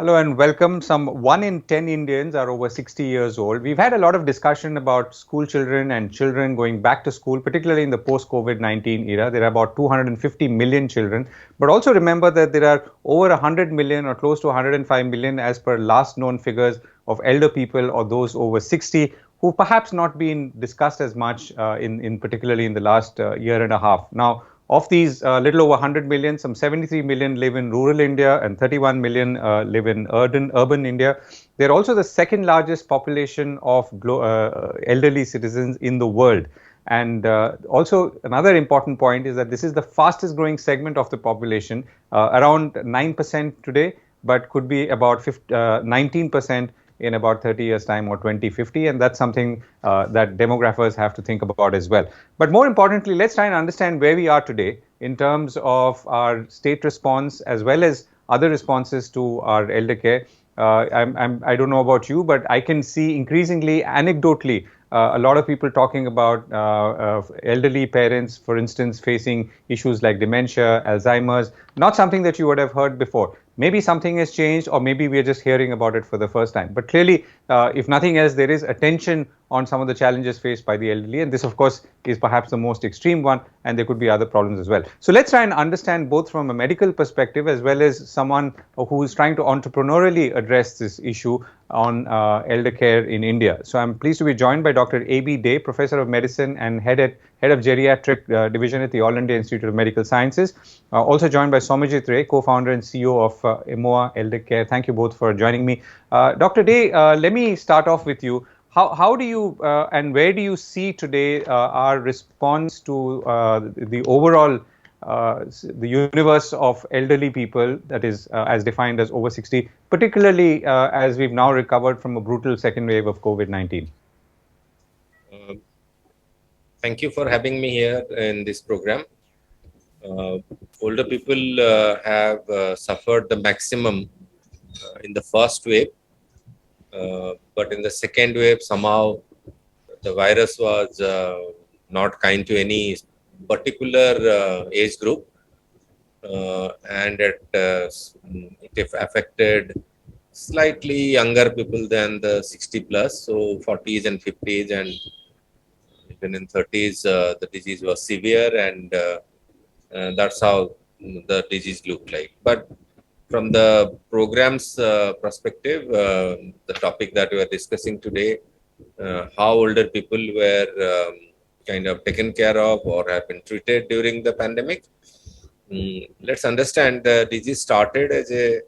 Hello and welcome. Some 1 in 10 Indians are over 60 years old. We've had a lot of discussion about school children and children going back to school, particularly in the post-COVID-19 era. There are about 250 million children. But also remember that there are over 100 million or close to 105 million as per last known figures of elder people or those over 60 who perhaps not been discussed as much in particularly in the last year and a half. Now, of these, little over 100 million, some 73 million live in rural India and 31 million live in urban India. They're also the second largest population of elderly citizens in the world. And also, another important point is that this is the fastest growing segment of the population, around 9% today, but could be about 19% in about 30 years' time or 2050. And that's something that demographers have to think about as well. But more importantly, let's try and understand where we are today in terms of our state response as well as other responses to our elder care. I don't know about you, but I can see increasingly, anecdotally, a lot of people talking about elderly parents, for instance, facing issues like dementia, Alzheimer's, not something that you would have heard before. Maybe something has changed, or maybe we're just hearing about it for the first time. But clearly, if nothing else, there is attention on some of the challenges faced by the elderly. And this, of course, is perhaps the most extreme one. And there could be other problems as well. So let's try and understand both from a medical perspective as well as someone who is trying to entrepreneurially address this issue on elder care in India. So I'm pleased to be joined by Dr. A.B. Dey, Professor of Medicine and Head of Geriatric Division at the All India Institute of Medical Sciences. Also joined by Somajit Ray, co-founder and CEO of EMOA Elder Care. Thank you both for joining me. Dr. Dey, let me start off with you. How do you and where do you see today our response to the overall the universe of elderly people, that is as defined as over 60, particularly as we've now recovered from a brutal second wave of COVID-19? Thank you for having me here in this program. Older people have suffered the maximum in the first wave, but in the second wave, somehow the virus was not kind to any particular age group, and it affected slightly younger people than the 60 plus, so 40s and 50s, and even in 30s, the disease was severe, and that's how the disease looked like. But from the program's perspective, the topic that we are discussing today, how older people were kind of taken care of or have been treated during the pandemic. Let's understand the disease started as a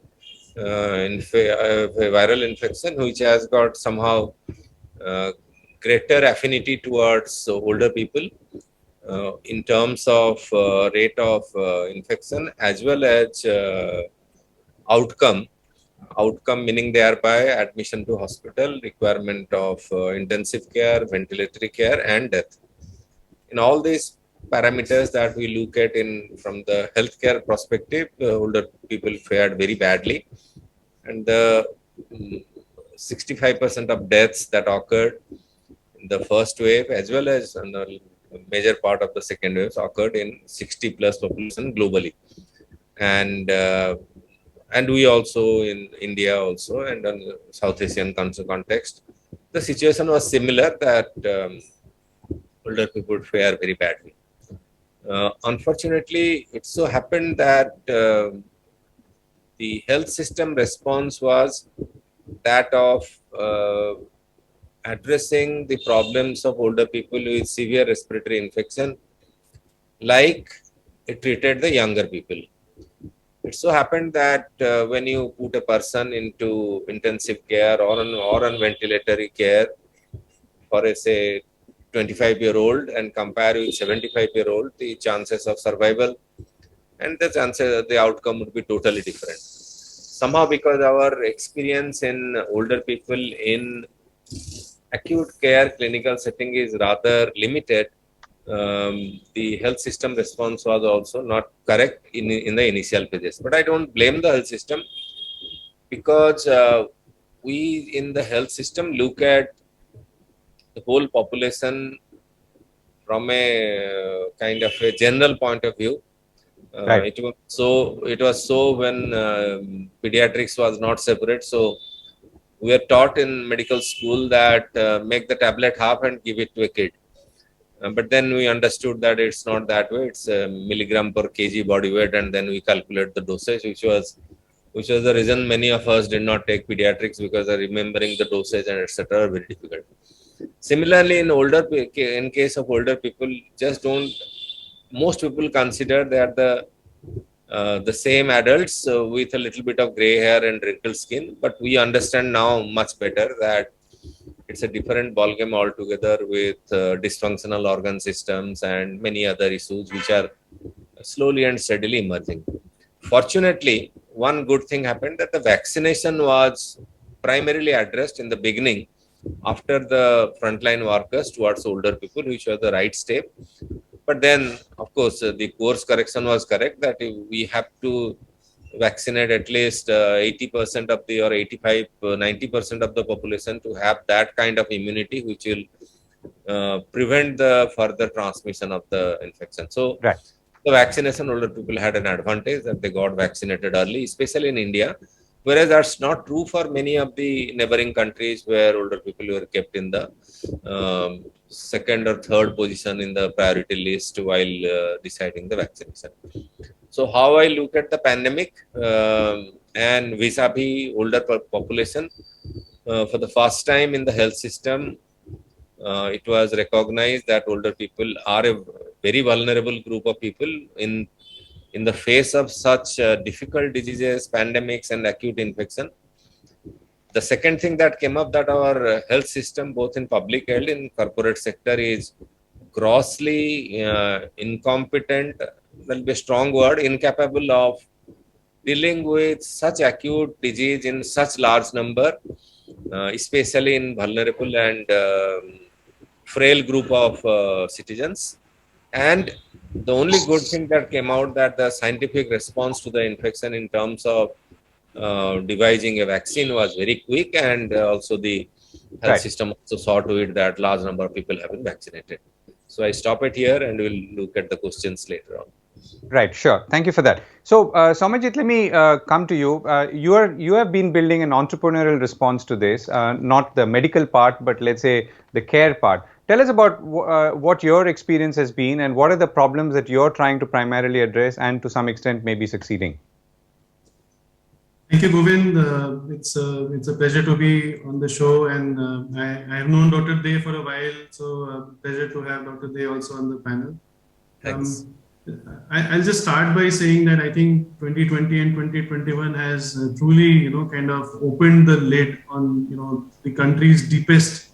viral infection which has got somehow greater affinity towards older people in terms of rate of infection as well as outcome meaning thereby admission to hospital, requirement of intensive care, ventilatory care, and death. In all these parameters that we look at from the healthcare perspective, older people fared very badly, and the 65% of deaths that occurred in the first wave as well as in the major part of the second wave occurred in 60 plus population globally, and we also in India also, and on the South Asian context, the situation was similar that older people fare very badly. Unfortunately, it so happened that the health system response was that of addressing the problems of older people with severe respiratory infection like it treated the younger people. It so happened that when you put a person into intensive care or on ventilatory care for a say 25-year-old and compare with 75-year-old, the chances of survival and the outcome would be totally different. Somehow, because our experience in older people in acute care clinical setting is rather limited, the health system response was also not correct in the initial phases. But I don't blame the health system, because we in the health system look at the whole population from a kind of a general point of view, Right. It was so when pediatrics was not separate. So we are taught in medical school that make the tablet half and give it to a kid. But then we understood that it's not that way. It's a milligram per kg body weight, and then we calculate the dosage, which was the reason many of us did not take pediatrics, because remembering the dosage and etc. are very difficult. Similarly, in case of older people, just don't. Most people consider they are the same adults with a little bit of gray hair and wrinkled skin, but we understand now much better that it's a different ballgame altogether, with dysfunctional organ systems and many other issues which are slowly and steadily emerging. Fortunately, one good thing happened, that the vaccination was primarily addressed in the beginning after the frontline workers towards older people, which was the right step. But then, of course, the course correction was correct, that we have to vaccinate at least 80% of the, or 85, 90% of the population to have that kind of immunity, which will prevent the further transmission of the infection. So Right. the vaccination, older people had an advantage that they got vaccinated early, especially in India. Whereas that's not true for many of the neighboring countries, where older people were kept in the second or third position in the priority list while deciding the vaccination. So how I look at the pandemic and vis-a-vis older population, for the first time in the health system, it was recognized that older people are a very vulnerable group of people in the face of such difficult diseases, pandemics, and acute infection. The second thing that came up, that our health system, both in public health and corporate sector, is grossly incompetent. That'll be a strong word, incapable of dealing with such acute disease in such large number, especially in vulnerable and frail group of citizens. And the only good thing that came out, that the scientific response to the infection in terms of devising a vaccine was very quick, and also the health Right. system also saw to it that large number of people have been vaccinated. So I stop it here, and we'll look at the questions later on. Right, sure. Thank you for that. So, Somajit, let me come to you. You have been building an entrepreneurial response to this, not the medical part, but let's say the care part. Tell us about what your experience has been, and what are the problems that you're trying to primarily address, and to some extent maybe succeeding. Thank you, Govind. It's a pleasure to be on the show, and I have known Dr. Dey for a while, so pleasure to have Dr. Dey also on the panel. Thanks. I'll just start by saying that I think 2020 and 2021 has truly, kind of opened the lid on, the country's deepest,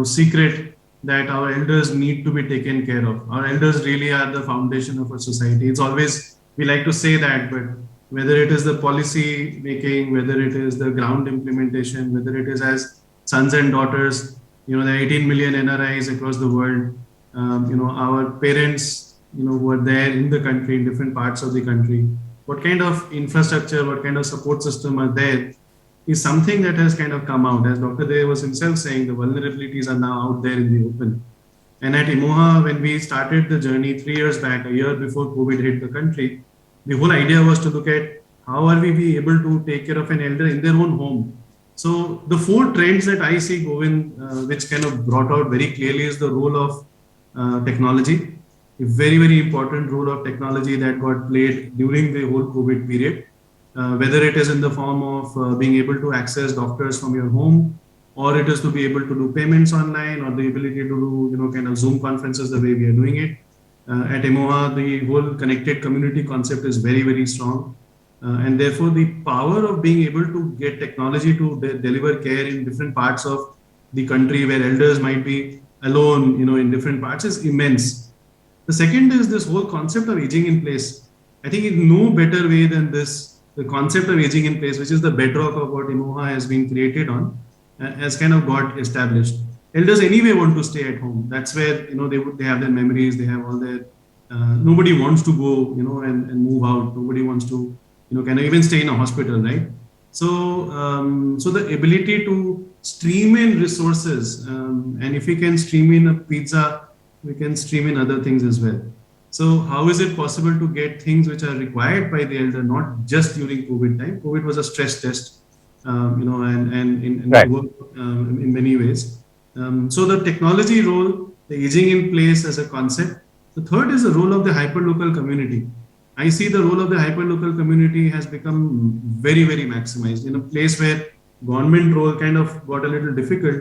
secret, that our elders need to be taken care of. Our elders really are the foundation of our society. It's always, we like to say that, but whether it is the policy making, whether it is the ground implementation, whether it is as sons and daughters, there are 18 million NRIs across the world, our parents, who are there in the country, in different parts of the country, what kind of infrastructure, what kind of support system are there, is something that has kind of come out. As Dr. Dey was himself saying, the vulnerabilities are now out there in the open. And at Emoha, when we started the journey 3 years back, a year before COVID hit the country, the whole idea was to look at how are we be able to take care of an elder in their own home. So the 4 trends that I see, Govind, which kind of brought out very clearly, is the role of technology, a very, very important role of technology that got played during the whole COVID period, whether it is in the form of being able to access doctors from your home, or it is to be able to do payments online, or the ability to do, kind of Zoom conferences the way we are doing it. At Emoha, the whole connected community concept is very, very strong. And therefore, the power of being able to get technology to deliver care in different parts of the country where elders might be alone, in different parts, is immense. The second is this whole concept of aging in place. I think in no better way than this, the concept of aging in place, which is the bedrock of what Emoha has been created on, has kind of got established. Elders anyway want to stay at home. That's where, they have their memories, they have all their, nobody wants to go, and move out. Nobody wants to, kind of even stay in a hospital, right? So, so the ability to stream in resources, and if we can stream in a pizza, we can stream in other things as well. So how is it possible to get things which are required by the elder, not just during COVID time? COVID was a stress test, and it Right. worked in many ways. So the technology role, the aging in place as a concept. The third is the role of the hyperlocal community. I see the role of the hyperlocal community has become very, very maximized in a place where government role kind of got a little difficult.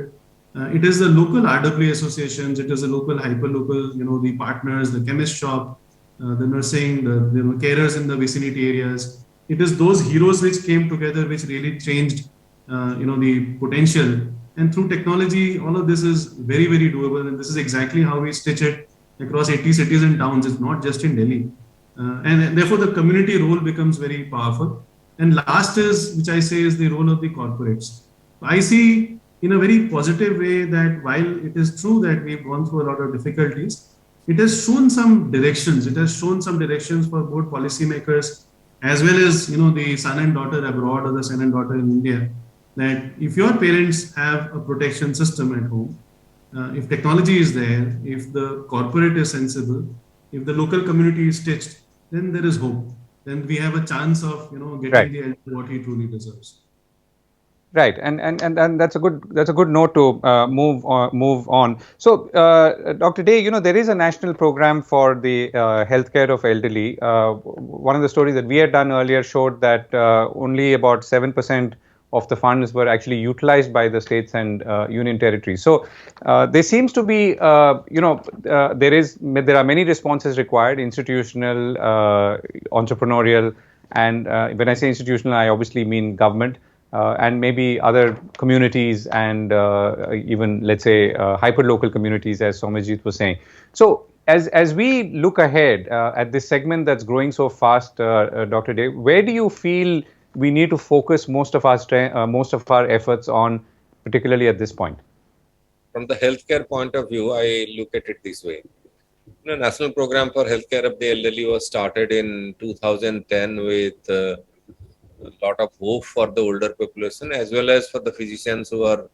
It is the local RWA associations, it is the local hyperlocal, the partners, the chemist shop, the nursing, the carers in the vicinity areas. It is those heroes which came together, which really changed, the potential. And through technology, all of this is very, very doable. And this is exactly how we stitch it across 80 cities and towns. It's not just in Delhi. And therefore, the community role becomes very powerful. And last is, which I say, is the role of the corporates. I see in a very positive way that while it is true that we've gone through a lot of difficulties, it has shown some directions. It has shown some directions for both policymakers as well as the son and daughter abroad or the son and daughter in India. That if your parents have a protection system at home, if technology is there, if the corporate is sensible, if the local community is stitched, then there is hope. Then we have a chance of getting Right. the elder what he truly deserves. Right, and that's a good note to move on. So, Dr. Dey, there is a national program for the healthcare of elderly. One of the stories that we had done earlier showed that only about 7% of the funds were actually utilized by the states and union territories. So, there seems to be, there are many responses required: institutional, entrepreneurial, and when I say institutional, I obviously mean government. And maybe other communities and even, let's say, hyper-local communities, as Somajit was saying. So, as we look ahead at this segment that's growing so fast, Dr. Dey, where do you feel we need to focus most of our efforts on, particularly at this point? From the healthcare point of view, I look at it this way. The National Program for Healthcare of the Elderly was started in 2010 with a lot of hope for the older population as well as for the physicians who are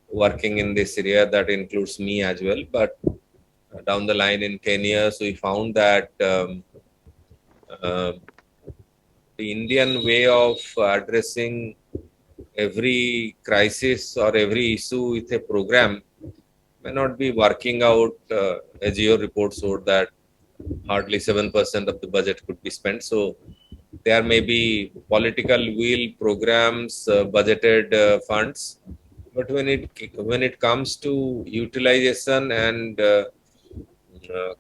working in this area. That includes me as well. But down the line in 10 years, we found that the Indian way of addressing every crisis or every issue with a program may not be working out. As your report showed that hardly 7% of the budget could be spent. So there may be political will, programs, budgeted funds, but when it comes to utilization and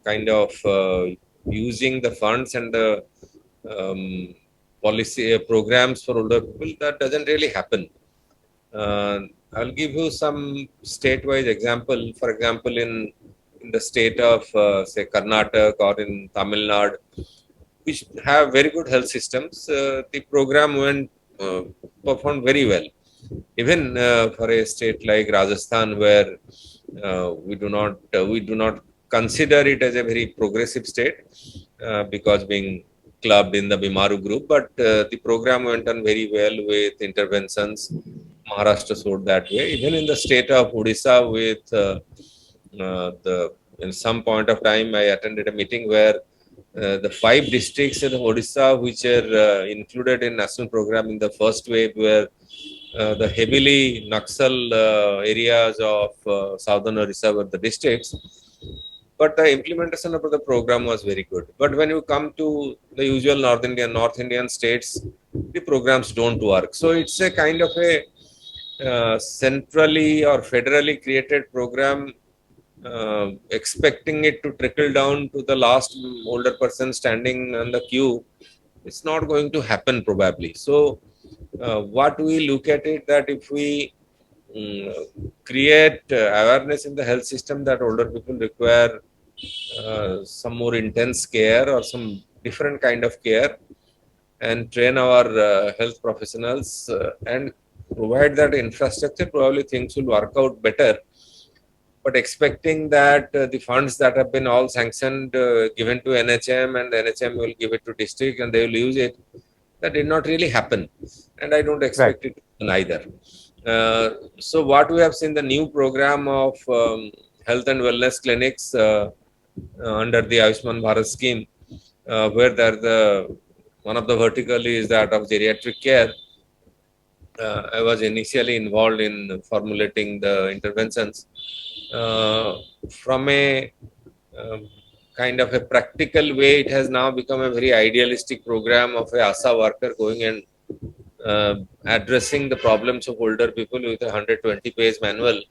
kind of using the funds and the policy programs for older people, that doesn't really happen. I'll give you some state-wise example. For example, in the state of say Karnataka or in Tamil Nadu, which have very good health systems, the program went performed very well. Even for a state like Rajasthan, where we do not consider it as a very progressive state because being clubbed in the Bimaru group, but the program went on very well with interventions. Maharashtra showed that way. Even in the state of Odisha, with in some point of time, I attended a meeting where the 5 districts in Odisha, which are included in national program in the first wave, were the heavily Naxal areas of southern Odisha were the districts. But the implementation of the program was very good. But when you come to the usual North Indian states, the programs don't work. So it's a kind of a centrally or federally created program, expecting it to trickle down to the last older person standing on the queue. It's not going to happen probably. So what we look at it, that if we create awareness in the health system that older people require some more intense care or some different kind of care, and train our health professionals and provide that infrastructure, probably things will work out better. But expecting that the funds that have been all sanctioned given to NHM and NHM will give it to district and they will use it, that did not really happen, and I don't expect it to happen either. So what we have seen, the new program of health and wellness clinics, under the Ayushman Bharat scheme, where one of the vertical is that of geriatric care. I was initially involved in formulating the interventions. From a kind of a practical way, it has now become a very idealistic program of a ASA worker going and addressing the problems of older people with a 120-page manual,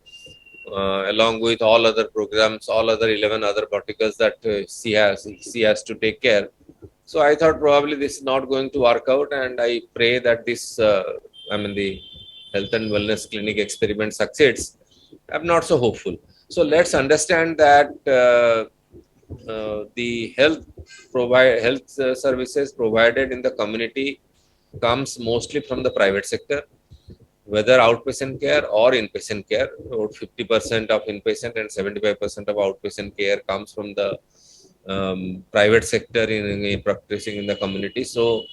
along with all other programs, all other 11 other verticals that she has to take care. So I thought probably this is not going to work out, and I pray that the health and wellness clinic experiment succeeds. I'm not so hopeful. So let's understand that the health services provided in the community comes mostly from the private sector, whether outpatient care or inpatient care. About 50% of inpatient and 75% of outpatient care comes from the private sector in practicing in the community. So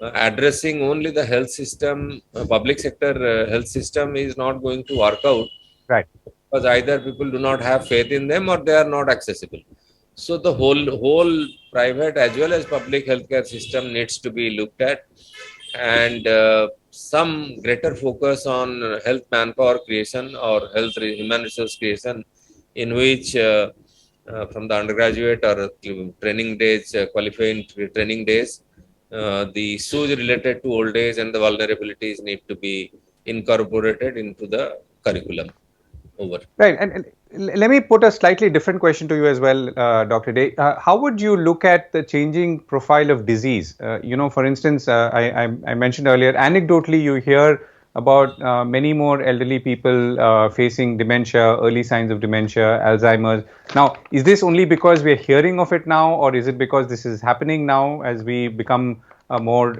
addressing only the health system, public sector health system is not going to work out. Right. Because either people do not have faith in them or they are not accessible. So the whole private as well as public healthcare system needs to be looked at, and some greater focus on health manpower creation or human resource creation, in which from the undergraduate or training days, qualifying training days, the issues related to old age and the vulnerabilities need to be incorporated into the curriculum. Over. Right. And let me put a slightly different question to you as well, Dr. Dey. How would you look at the changing profile of disease? For instance, I mentioned earlier, anecdotally, you hear about many more elderly people facing dementia, early signs of dementia, Alzheimer's. Now, is this only because we're hearing of it now, or is it because this is happening now as we become a more,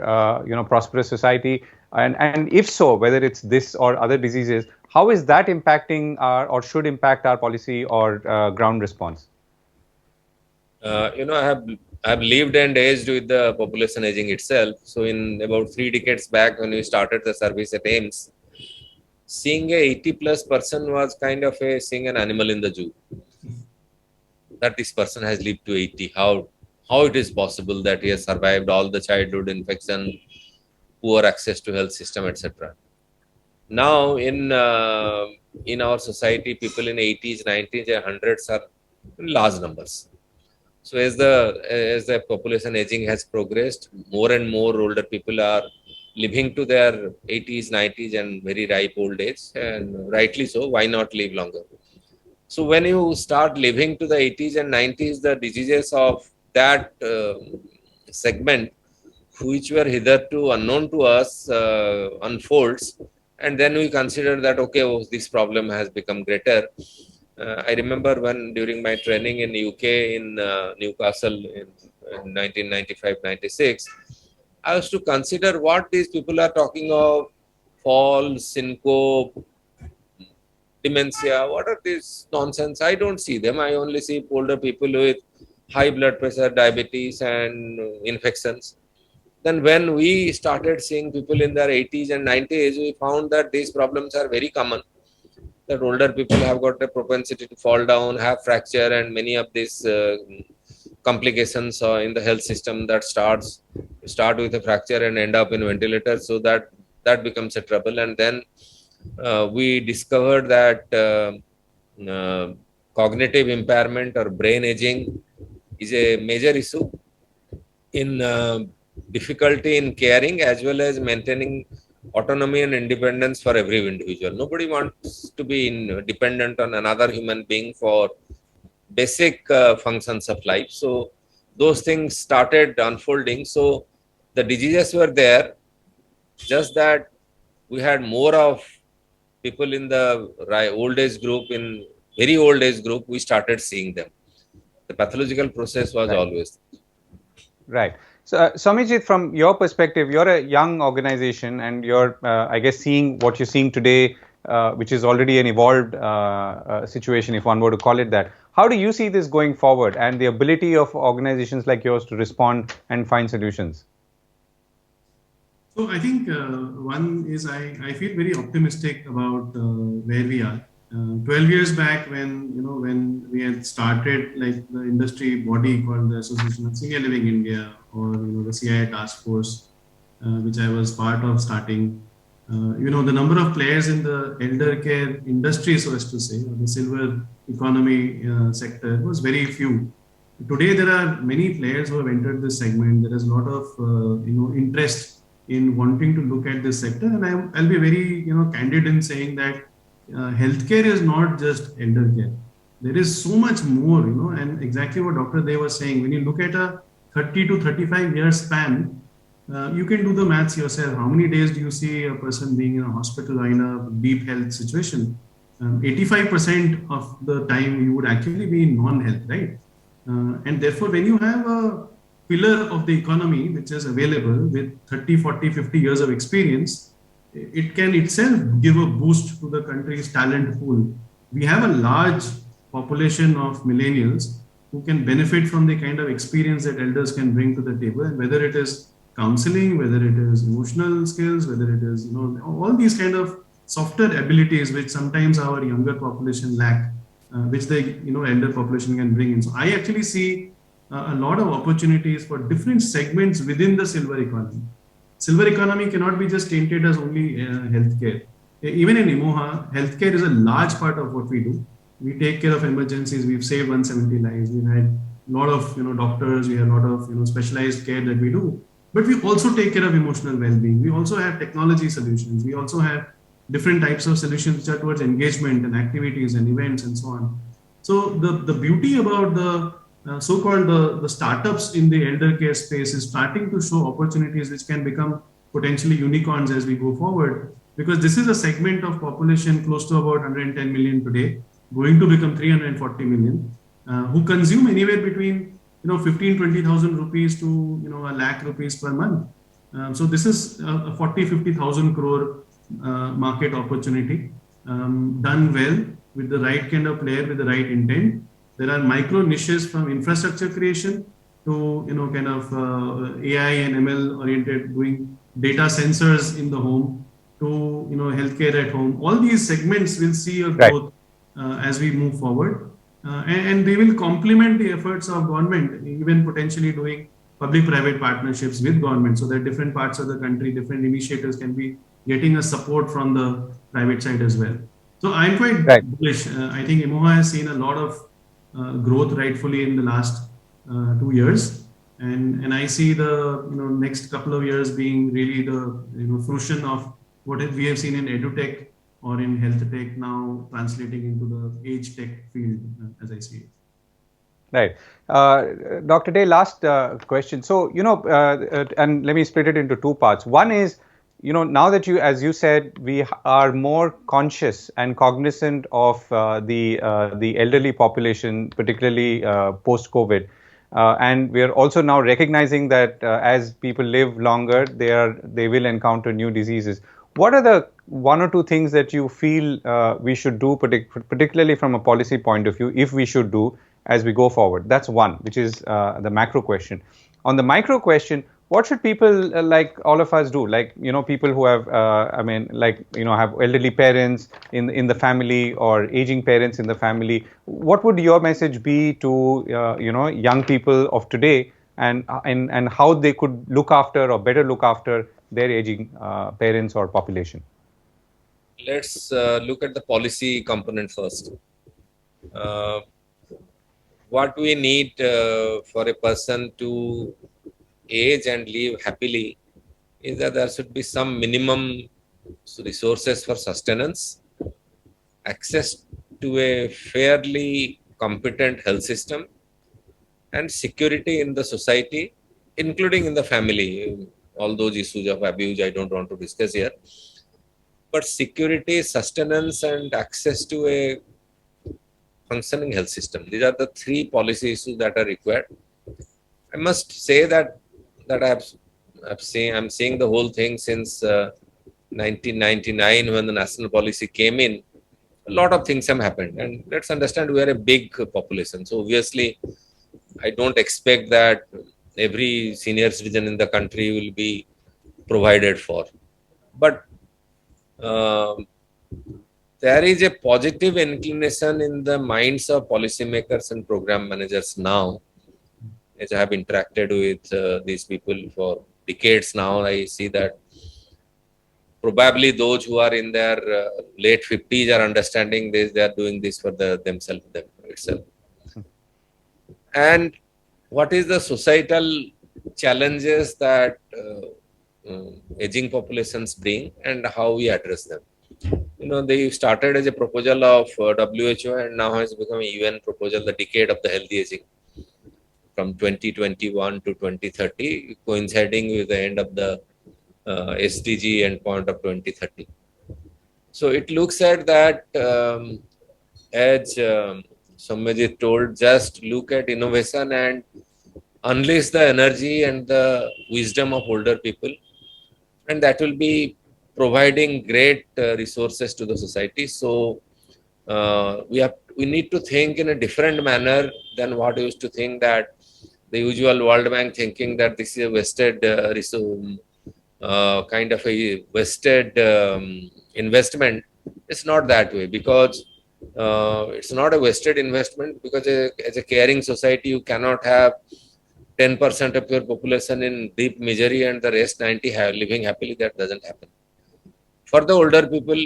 prosperous society? And if so, whether it's this or other diseases, how is that impacting or should impact our policy or ground response? I have lived and aged with the population aging itself. So in about 3 decades back, when we started the service at AIIMS, seeing a 80+ person was kind of seeing an animal in the zoo. That this person has lived to 80. How it is possible that he has survived all the childhood infection, poor access to health system, etc. Now in our society, people in 80s, 90s, and 100s are in large numbers. So as the population aging has progressed, more and more older people are living to their 80s, 90s, and very ripe old age, and rightly so. Why not live longer? So when you start living to the 80s and 90s, the diseases of that segment, which were hitherto unknown to us, unfolds, and then we consider that, okay, this problem has become greater. I remember when during my training in UK in Newcastle in 1995-96, I was to consider what these people are talking of: fall, syncope, dementia. What are these nonsense? I don't see them. I only see older people with high blood pressure, diabetes, and infections. Then when we started seeing people in their 80s and 90s, we found that these problems are very common. That older people have got a propensity to fall down, have fracture, and many of these complications in the health system that start with a fracture and end up in ventilator. So that becomes a trouble. And then we discovered that cognitive impairment or brain aging is a major issue in difficulty in caring as well as maintaining autonomy and independence for every individual. Nobody wants to be dependent on another human being for basic functions of life. So those things started unfolding. So the diseases were there, just that we had more of people in the old age group, in very old age group, we started seeing them. The pathological process was always there. Right. So, Swamijit, from your perspective, you're a young organization and you're, I guess, seeing what you're seeing today, which is already an evolved situation, if one were to call it that. How do you see this going forward and the ability of organizations like yours to respond and find solutions? So I think one is I feel very optimistic about where we are. 12 years back, when we had started like the industry body called the Association of Senior Living India, or the CII task force, which I was part of starting. The number of players in the elder care industry, so as to say, or the silver economy sector, was very few. Today, there are many players who have entered this segment. There is a lot of interest in wanting to look at this sector, and I'll be very candid in saying that healthcare is not just elder care. There is so much more, and exactly what Dr. Dev was saying. When you look at a 30 to 35 year span, you can do the maths yourself. How many days do you see a person being in a hospital or in a deep health situation? 85% of the time you would actually be in non-health, right? And therefore, when you have a pillar of the economy which is available with 30, 40, 50 years of experience, it can itself give a boost to the country's talent pool. We have a large population of millennials who can benefit from the kind of experience that elders can bring to the table, and whether it is counseling, whether it is emotional skills, whether it is all these kind of softer abilities which sometimes our younger population lack, which the elder population can bring in. So I actually see a lot of opportunities for different segments within the silver economy. Silver economy cannot be just tainted as only healthcare. Even in Emoha, healthcare is a large part of what we do. We take care of emergencies. We've saved 170 lives. We've had a lot of doctors. We have a lot of specialized care that we do. But we also take care of emotional well-being. We also have technology solutions. We also have different types of solutions which are towards engagement and activities and events and so on. So the beauty about the so-called the startups in the elder care space is starting to show opportunities which can become potentially unicorns as we go forward, because this is a segment of population close to about 110 million today, going to become 340 million, who consume anywhere between 15,000-20,000 rupees to a lakh rupees per month. So this is a 40,000-50,000 crore market opportunity, done well with the right kind of player with the right intent. There are micro niches from infrastructure creation to kind of AI and ML oriented, doing data sensors in the home, to healthcare at home. All these segments will see a growth as we move forward, and they will complement the efforts of government, even potentially doing public-private partnerships with government, so that different parts of the country, different initiatives can be getting a support from the private side as well. So I'm quite bullish. I think Emoha has seen a lot of growth rightfully in the last 2 years, and I see the next couple of years being really the fruition of what we have seen in edutech or in health tech, now translating into the age tech field, as I see it. Right. Dr. Dey, last question. So, and let me split it into two parts. One is, now that as you said, we are more conscious and cognizant of the elderly population, particularly post-COVID. And we are also now recognizing that as people live longer, they will encounter new diseases. What are the one or two things that you feel we should do, particularly from a policy point of view, if we should do as we go forward? That's one, which is the macro question. On the micro question, what should people like all of us do? Like, people who have, have elderly parents in the family or aging parents in the family. What would your message be to, young people of today, and how they could look after or better look after their aging parents or population? Let's look at the policy component first. What we need for a person to age and live happily is that there should be some minimum resources for sustenance, access to a fairly competent health system, and security in the society, including in the family. All those issues of abuse I don't want to discuss here. But security, sustenance, and access to a functioning health system. These are the three policy issues that are required. I must say that I'm seeing the whole thing since 1999, when the national policy came in. A lot of things have happened, and let's understand we are a big population. So obviously, I don't expect that every senior citizen in the country will be provided for. But there is a positive inclination in the minds of policymakers and program managers now. As I have interacted with these people for decades now, I see that probably those who are in their late 50s are understanding this. They are doing this for themselves itself. And what is the societal challenges that aging populations bring and how we address them? They started as a proposal of WHO and now has become a UN proposal, the decade of the healthy aging, from 2021 to 2030, coinciding with the end of the SDG endpoint of 2030. So it looks at that, as Soumyajit told, just look at innovation and unleash the energy and the wisdom of older people, and that will be providing great resources to the society. So we need to think in a different manner than what we used to think, that the usual World Bank thinking that this is a wasted kind of a wasted investment. It's not that way, because it's not a wasted investment, because as a caring society, you cannot have 10% of your population in deep misery and the rest 90 living happily. That doesn't happen. For the older people,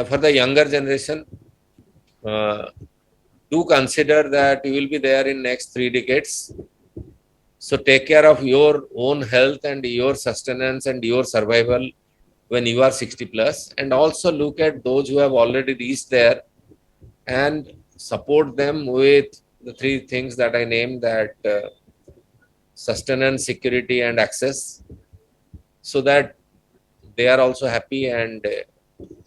for the younger generation, do consider that you will be there in next 3 decades. So take care of your own health and your sustenance and your survival when you are 60 plus, and also look at those who have already reached there and support them with the 3 things that I named, that sustenance, security, and access, so that they are also happy. And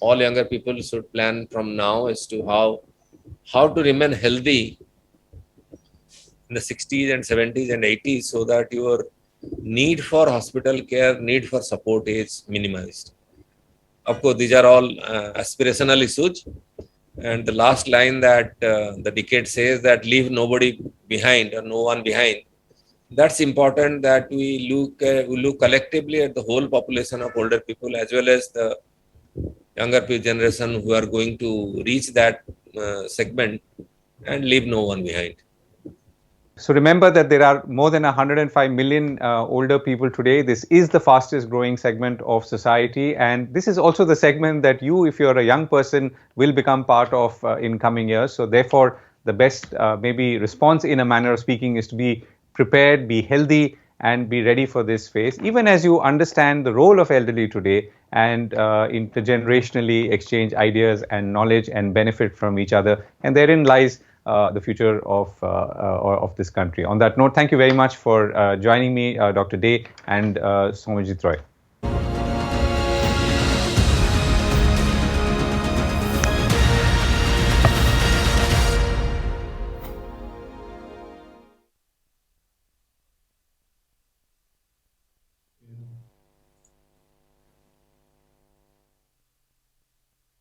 all younger people should plan from now as to how to remain healthy in the 60s and 70s and 80s, so that your need for hospital care, need for support is minimized. Of course, these are all aspirational issues. And the last line that the decade says, that leave nobody behind or no one behind. That's important, that we look collectively at the whole population of older people as well as the younger generation who are going to reach that segment, and leave no one behind. So remember that there are more than 105 million older people today. This is the fastest growing segment of society, and this is also the segment that you, if you're a young person, will become part of in coming years. So therefore, the best maybe response, in a manner of speaking, is to be prepared, be healthy, and be ready for this phase, even as you understand the role of elderly today, and intergenerationally exchange ideas and knowledge and benefit from each other. And therein lies the future of this country. On that note, thank you very much for joining me, Dr. Dey and Soumyajit Roy.